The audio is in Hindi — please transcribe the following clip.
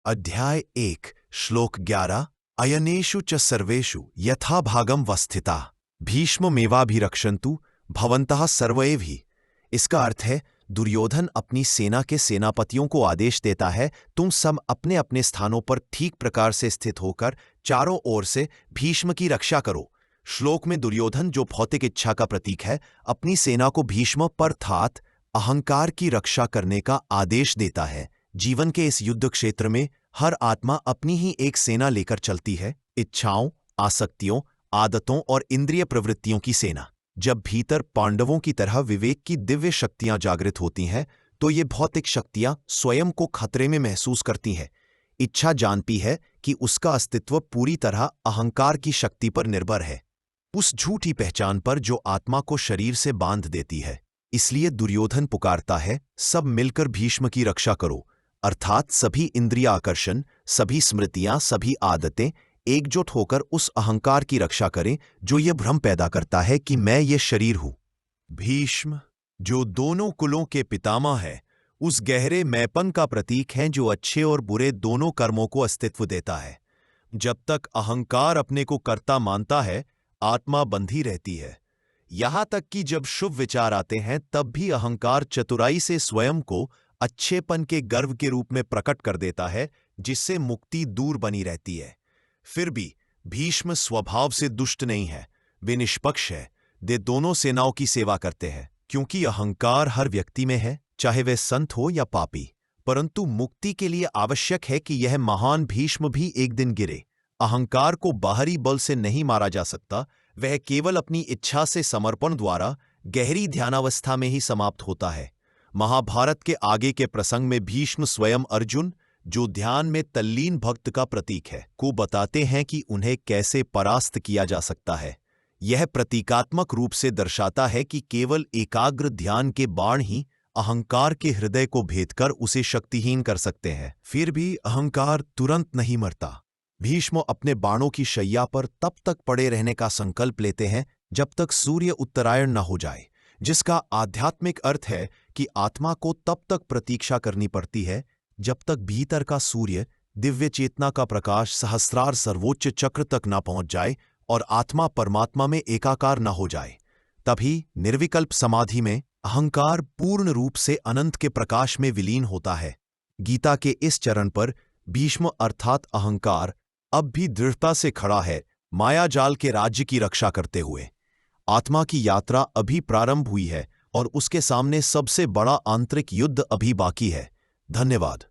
अध्याय 1 श्लोक 11 अयनेषु च सर्वेषु यथा भागम वस्थिता भीष्ममेवाभिरक्षन्तु भवन्तः सर्व एव हि। इसका अर्थ है, दुर्योधन अपनी सेना के सेनापतियों को आदेश देता है, तुम सब अपने अपने स्थानों पर ठीक प्रकार से स्थित होकर चारों ओर से भीष्म की रक्षा करो। श्लोक में दुर्योधन, जो भौतिक इच्छा का प्रतीक है, अपनी सेना को भीष्म अर्थात अहंकार की रक्षा करने का आदेश देता है। जीवन के इस युद्ध क्षेत्र में हर आत्मा अपनी ही एक सेना लेकर चलती है, इच्छाओं, आसक्तियों, आदतों और इंद्रिय प्रवृत्तियों की सेना। जब भीतर पांडवों की तरह विवेक की दिव्य शक्तियां जागृत होती हैं, तो ये भौतिक शक्तियां स्वयं को खतरे में महसूस करती हैं। इच्छा जानती है कि उसका अस्तित्व पूरी तरह अहंकार की शक्ति पर निर्भर है, उस झूठी पहचान पर जो आत्मा को शरीर से बांध देती है। इसलिए दुर्योधन पुकारता है, सब मिलकर भीष्म की रक्षा करो, अर्थात सभी इंद्रिय आकर्षण, सभी स्मृतियां, सभी आदतें एकजुट होकर उस अहंकार की रक्षा करें जो यह भ्रम पैदा करता है कि मैं ये शरीर हूं। भीष्म, जो दोनों कुलों के पितामह है, उस गहरे मैंपन का प्रतीक है जो अच्छे और बुरे दोनों कर्मों को अस्तित्व देता है। जब तक अहंकार अपने को कर्ता मानता है, आत्मा बंधी रहती है। यहां तक कि जब शुभ विचार आते हैं, तब भी अहंकार चतुराई से स्वयं को अच्छेपन के गर्व के रूप में प्रकट कर देता है, जिससे मुक्ति दूर बनी रहती है। फिर भी भीष्म स्वभाव से दुष्ट नहीं है, वे निष्पक्ष है। वे दोनों सेनाओं की सेवा करते हैं, क्योंकि अहंकार हर व्यक्ति में है, चाहे वह संत हो या पापी। परंतु मुक्ति के लिए आवश्यक है कि यह महान भीष्म भी एक दिन गिरे। अहंकार को बाहरी बल से नहीं मारा जा सकता, वह केवल अपनी इच्छा से समर्पण द्वारा गहरी ध्यानावस्था में ही समाप्त होता है। महाभारत के आगे के प्रसंग में भीष्म स्वयं अर्जुन, जो ध्यान में तल्लीन भक्त का प्रतीक है, को बताते हैं कि उन्हें कैसे परास्त किया जा सकता है। यह प्रतीकात्मक रूप से दर्शाता है कि केवल एकाग्र ध्यान के बाण ही अहंकार के हृदय को भेदकर उसे शक्तिहीन कर सकते हैं। फिर भी अहंकार तुरंत नहीं मरता। भीष्म अपने बाणों की शैया पर तब तक पड़े रहने का संकल्प लेते हैं जब तक सूर्य उत्तरायण न हो जाए, जिसका आध्यात्मिक अर्थ है कि आत्मा को तब तक प्रतीक्षा करनी पड़ती है जब तक भीतर का सूर्य, दिव्य चेतना का प्रकाश सहस्रार सर्वोच्च चक्र तक न पहुंच जाए और आत्मा परमात्मा में एकाकार न हो जाए। तभी निर्विकल्प समाधि में अहंकार पूर्ण रूप से अनंत के प्रकाश में विलीन होता है। गीता के इस चरण पर भीष्म अर्थात अहंकार अब भी दृढ़ता से खड़ा है, मायाजाल के राज्य की रक्षा करते हुए। आत्मा की यात्रा अभी प्रारंभ हुई है और उसके सामने सबसे बड़ा आंतरिक युद्ध अभी बाकी है। धन्यवाद।